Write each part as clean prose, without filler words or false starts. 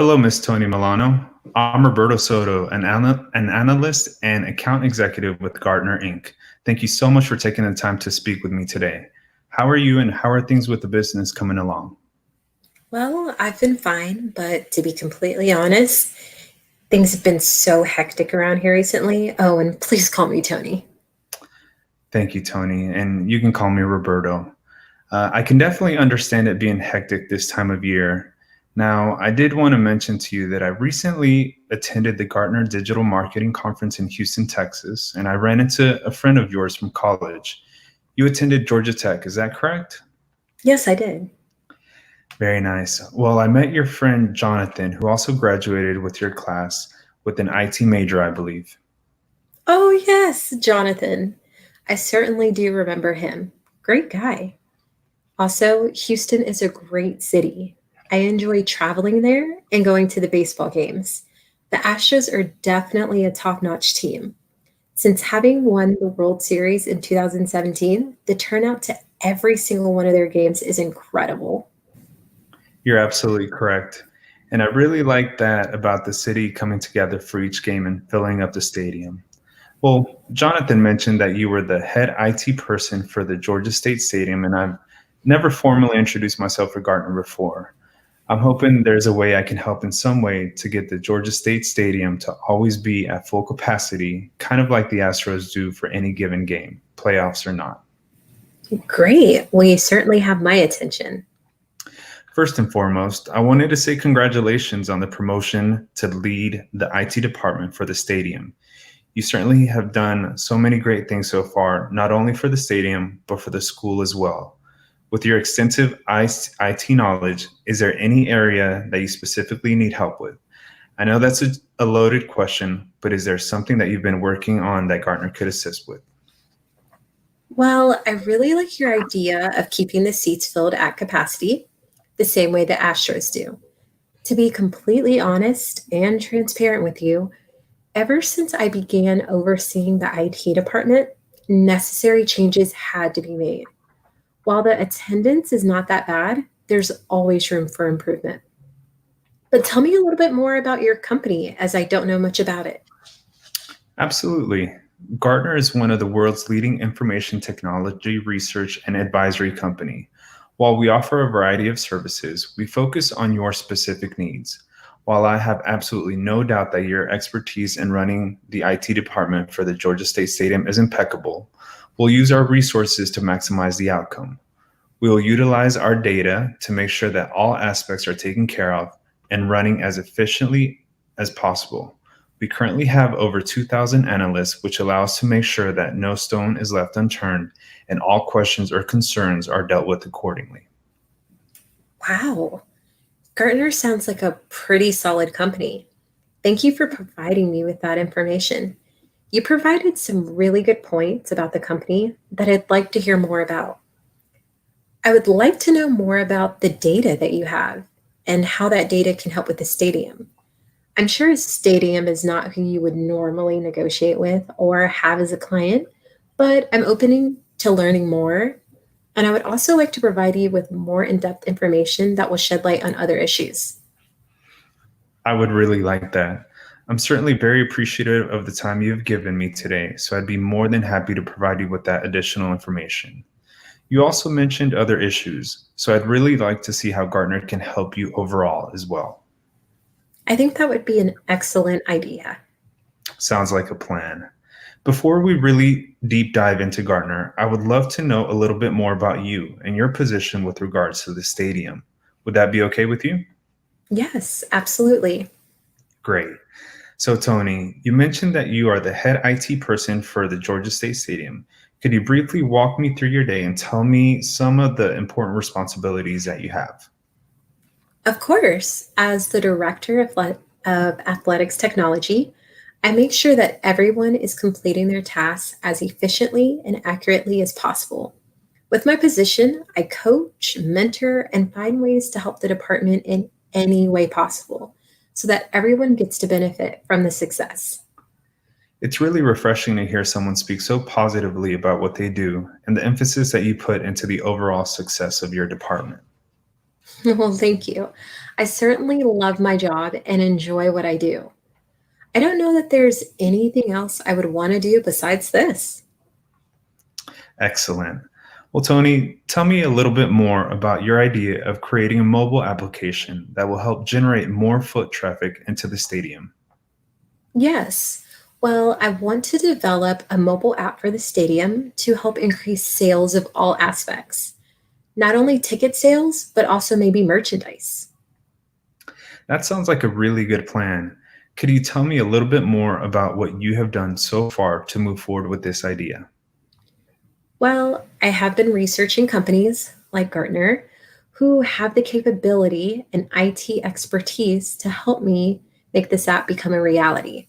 Hello, Ms. Tony Milano. I'm Roberto Soto, an analyst and account executive with Gartner Inc. Thank you so much for taking the time to speak with me today. How are you and how are things with the business coming along? Well, I've been fine, but to be completely honest, things have been so hectic around here recently. Oh, and please call me Tony. Thank you, Tony, and you can call me Roberto. I can definitely understand it being hectic this time of year. Now, I did want to mention to you that I recently attended the Gartner Digital Marketing Conference in Houston, Texas, and I ran into a friend of yours from college. You attended Georgia Tech, is that correct? Yes, I did. Very nice. Well, I met your friend Jonathan, who also graduated with your class with an IT major, I believe. Oh, yes, Jonathan. I certainly do remember him. Great guy. Also, Houston is a great city. I enjoy traveling there and going to the baseball games. The Astros are definitely a top notch team. Since having won the World Series in 2017, the turnout to every single one of their games is incredible. You're absolutely correct. And I really like that about the city coming together for each game and filling up the stadium. Well, Jonathan mentioned that you were the head IT person for the Georgia State Stadium, and I've never formally introduced myself for Gartner before. I'm hoping there's a way I can help in some way to get the Georgia State Stadium to always be at full capacity, kind of like the Astros do for any given game, playoffs or not. Great. Well, you certainly have my attention. First and foremost, I wanted to say congratulations on the promotion to lead the IT department for the stadium. You certainly have done so many great things so far, not only for the stadium, but for the school as well. With your extensive IT knowledge, is there any area that you specifically need help with? I know that's a loaded question, but is there something that you've been working on that Gartner could assist with? Well, I really like your idea of keeping the seats filled at capacity, the same way the Astros do. To be completely honest and transparent with you, ever since I began overseeing the IT department, necessary changes had to be made. While the attendance is not that bad, there's always room for improvement. But tell me a little bit more about your company, as I don't know much about it. Absolutely. Gartner is one of the world's leading information technology research and advisory company. While we offer a variety of services, we focus on your specific needs. While I have absolutely no doubt that your expertise in running the IT department for the Georgia State Stadium is impeccable, we'll use our resources to maximize the outcome. We will utilize our data to make sure that all aspects are taken care of and running as efficiently as possible. We currently have over 2,000 analysts, which allows to make sure that no stone is left unturned and all questions or concerns are dealt with accordingly. Wow, Gartner sounds like a pretty solid company. Thank you for providing me with that information. You provided some really good points about the company that I'd like to hear more about. I would like to know more about the data that you have and how that data can help with the stadium. I'm sure a stadium is not who you would normally negotiate with or have as a client, but I'm opening to learning more. And I would also like to provide you with more in depth information that will shed light on other issues. I would really like that. I'm certainly very appreciative of the time you've given me today, so I'd be more than happy to provide you with that additional information. You also mentioned other issues, so I'd really like to see how Gartner can help you overall as well. I think that would be an excellent idea. Sounds like a plan. Before we really deep dive into Gartner, I would love to know a little bit more about you and your position with regards to the stadium. Would that be okay with you? Yes, absolutely. Great. So, Tony, you mentioned that you are the head IT person for the Georgia State Stadium. Could you briefly walk me through your day and tell me some of the important responsibilities that you have? Of course, as the director of athletics technology, I make sure that everyone is completing their tasks as efficiently and accurately as possible. With my position, I coach, mentor, and find ways to help the department in any way possible so that everyone gets to benefit from the success. It's really refreshing to hear someone speak so positively about what they do and the emphasis that you put into the overall success of your department. Well, thank you. I certainly love my job and enjoy what I do. I don't know that there's anything else I would want to do besides this. Excellent. Well, Tony, tell me a little bit more about your idea of creating a mobile application that will help generate more foot traffic into the stadium. Yes. Well, I want to develop a mobile app for the stadium to help increase sales of all aspects, not only ticket sales, but also maybe merchandise. That sounds like a really good plan. Could you tell me a little bit more about what you have done so far to move forward with this idea? Well, I have been researching companies like Gartner who have the capability and IT expertise to help me make this app become a reality.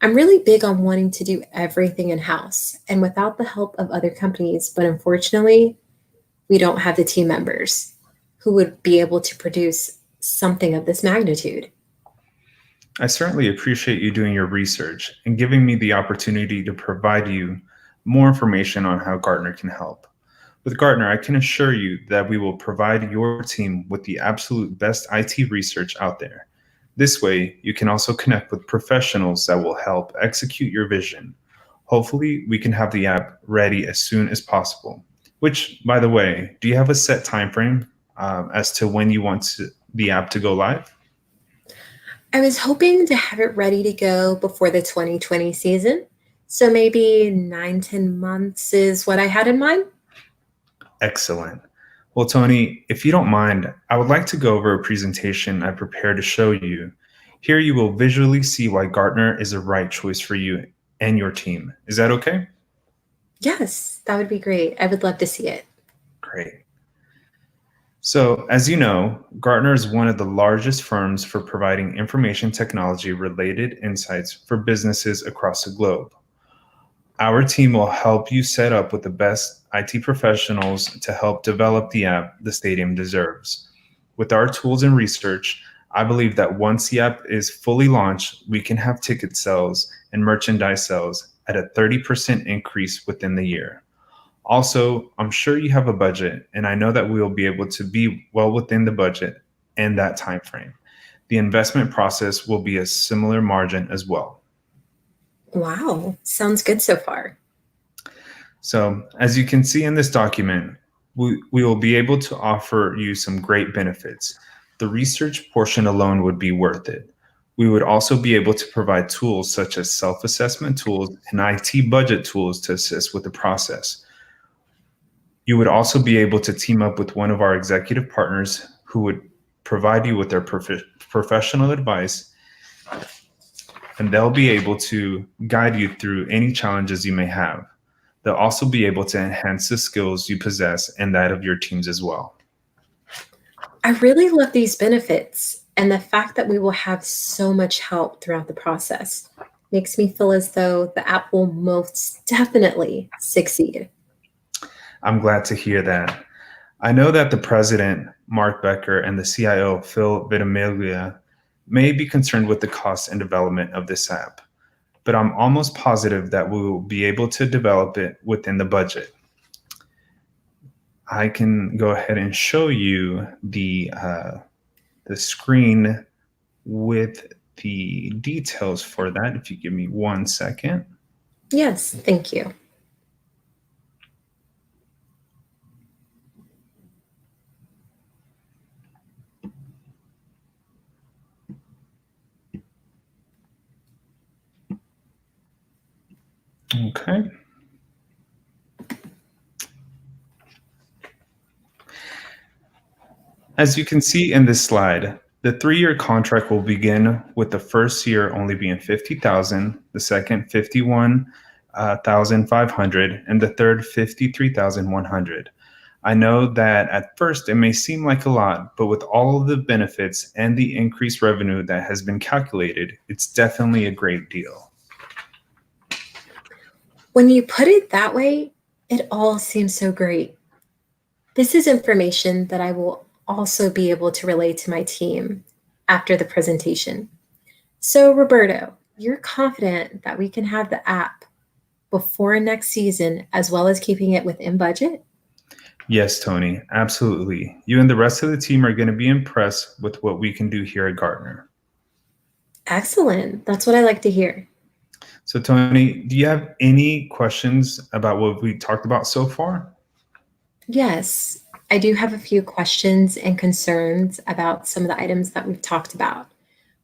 I'm really big on wanting to do everything in house and without the help of other companies, but unfortunately, we don't have the team members who would be able to produce something of this magnitude. I certainly appreciate you doing your research and giving me the opportunity to provide you more information on how Gartner can help. With Gartner, I can assure you that we will provide your team with the absolute best IT research out there. This way, you can also connect with professionals that will help execute your vision. Hopefully, we can have the app ready as soon as possible. Which, by the way, do you have a set time frame as to when you want the app to go live? I was hoping to have it ready to go before the 2020 season. So maybe 9, 10 months is what I had in mind. Excellent. Well, Tony, if you don't mind, I would like to go over a presentation I prepared to show you. Here you will visually see why Gartner is the right choice for you and your team. Is that okay? Yes, that would be great. I would love to see it. Great. So, as you know, Gartner is one of the largest firms for providing information technology related insights for businesses across the globe. Our team will help you set up with the best IT professionals to help develop the app the stadium deserves. With our tools and research, I believe that once the app is fully launched, we can have ticket sales and merchandise sales at a 30% increase within the year. Also, I'm sure you have a budget, and I know that we will be able to be well within the budget and that time frame. The investment process will be a similar margin as well. Wow, sounds good so far. So, as you can see in this document, we will be able to offer you some great benefits. The research portion alone would be worth it. We would also be able to provide tools such as self assessment tools and IT budget tools to assist with the process. You would also be able to team up with one of our executive partners who would provide you with their professional advice, and they'll be able to guide you through any challenges you may have. They'll also be able to enhance the skills you possess and that of your teams as well. I really love these benefits, and the fact that we will have so much help throughout the process makes me feel as though the app will most definitely succeed. I'm glad to hear that. I know that the president, Mark Becker, and the CIO, Phil Vitamiglia, may be concerned with the cost and development of this app, but I'm almost positive that we will be able to develop it within the budget. I can go ahead and show you the screen with the details for that if you give me 1 second. Yes, thank you. Okay. As you can see in this slide, the 3-year contract will begin with the first year only being 50,000, the second 51,500, and the third 53,100. I know that at first it may seem like a lot, but with all of the benefits and the increased revenue that has been calculated, it's definitely a great deal. When you put it that way, it all seems so great. This is information that I will also be able to relay to my team after the presentation. So, Roberto, you're confident that we can have the app before next season as well as keeping it within budget? Yes, Tony, absolutely. You and the rest of the team are going to be impressed with what we can do here at Gartner. Excellent. That's what I like to hear. So, Tony, do you have any questions about what we talked about so far? Yes, I do have a few questions and concerns about some of the items that we've talked about.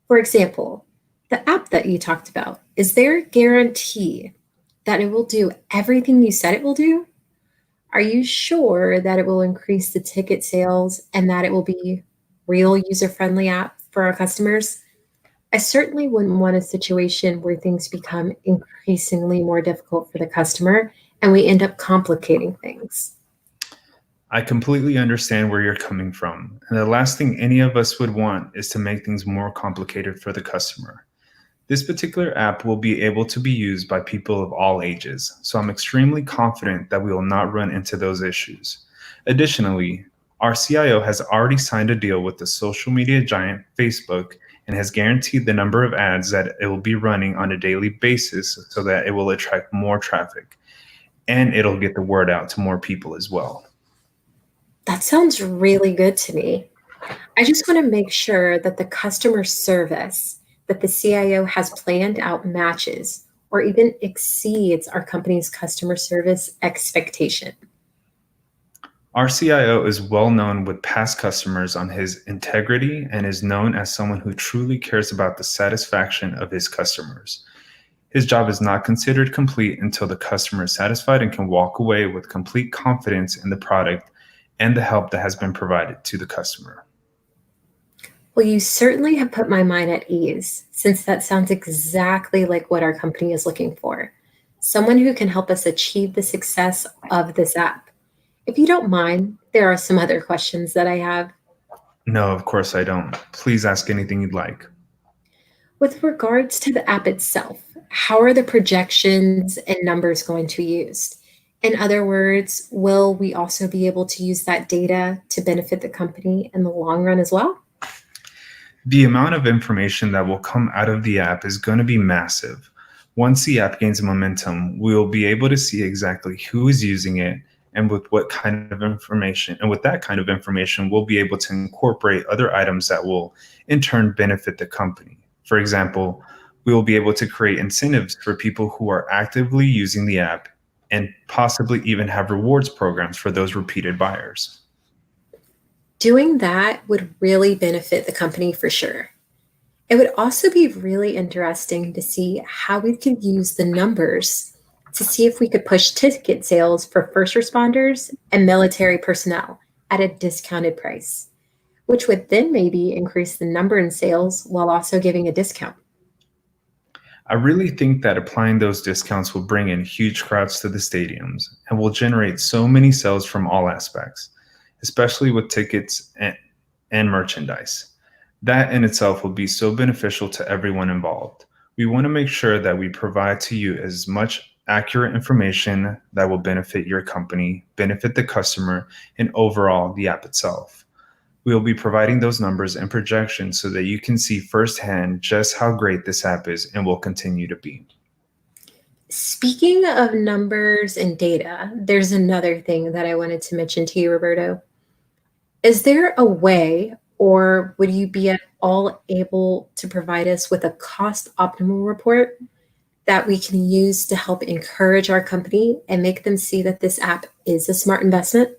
For example, the app that you talked about, is there a guarantee that it will do everything you said it will do? Are you sure that it will increase the ticket sales and that it will be real user-friendly app for our customers? I certainly wouldn't want a situation where things become increasingly more difficult for the customer and we end up complicating things. I completely understand where you're coming from. And the last thing any of us would want is to make things more complicated for the customer. This particular app will be able to be used by people of all ages, so I'm extremely confident that we will not run into those issues. Additionally, our CIO has already signed a deal with the social media giant Facebook and has guaranteed the number of ads that it will be running on a daily basis so that it will attract more traffic and it'll get the word out to more people as well. That sounds really good to me. I just want to make sure that the customer service that the CIO has planned out matches or even exceeds our company's customer service expectation. Our CIO is well known with past customers on his integrity and is known as someone who truly cares about the satisfaction of his customers. His job is not considered complete until the customer is satisfied and can walk away with complete confidence in the product and the help that has been provided to the customer. Well, you certainly have put my mind at ease, since that sounds exactly like what our company is looking for. Someone who can help us achieve the success of this app. If you don't mind, there are some other questions that I have. No, of course I don't. Please ask anything you'd like. With regards to the app itself, how are the projections and numbers going to be used? In other words, will we also be able to use that data to benefit the company in the long run as well? The amount of information that will come out of the app is going to be massive. Once the app gains momentum, we will be able to see exactly who is using it and with what kind of information. And with that kind of information, we'll be able to incorporate other items that will in turn benefit the company. For example, we will be able to create incentives for people who are actively using the app and possibly even have rewards programs for those repeated buyers. Doing that would really benefit the company for sure. It would also be really interesting to see how we could use the numbers to see if we could push ticket sales for first responders and military personnel at a discounted price, which would then maybe increase the number in sales while also giving a discount. I really think that applying those discounts will bring in huge crowds to the stadiums and will generate so many sales from all aspects, especially with tickets and merchandise. That in itself will be so beneficial to everyone involved. We want to make sure that we provide to you as much accurate information that will benefit your company, benefit the customer, and overall the app itself. We will be providing those numbers and projections so that you can see firsthand just how great this app is and will continue to be. Speaking of numbers and data, there's another thing that I wanted to mention to you, Roberto. Is there a way, or would you be at all able to provide us with a cost optimal report that we can use to help encourage our company and make them see that this app is a smart investment?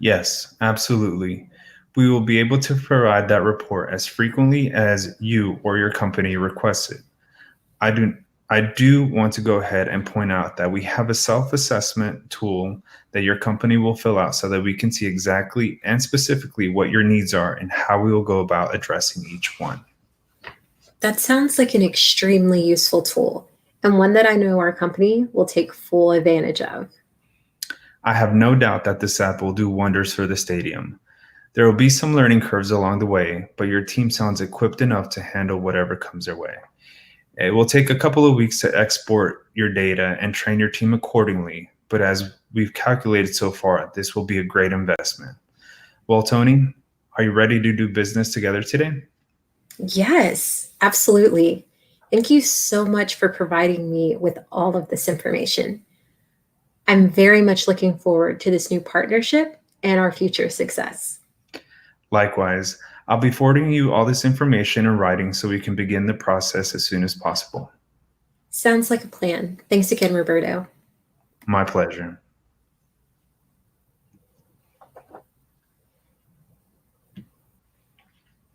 Yes, absolutely. We will be able to provide that report as frequently as you or your company requests it. I do I do want to go ahead and point out that we have a self-assessment tool that your company will fill out so that we can see exactly and specifically what your needs are and how we will go about addressing each one. That sounds like an extremely useful tool and one that I know our company will take full advantage of. I have no doubt that this app will do wonders for the stadium. There will be some learning curves along the way, but your team sounds equipped enough to handle whatever comes their way. It will take a couple of weeks to export your data and train your team accordingly, but as we've calculated so far, this will be a great investment. Well, Tony, are you ready to do business together today? Yes, absolutely. Thank you so much for providing me with all of this information. I'm very much looking forward to this new partnership and our future success. Likewise, I'll be forwarding you all this information in writing so we can begin the process as soon as possible. Sounds like a plan. Thanks again, Roberto. My pleasure.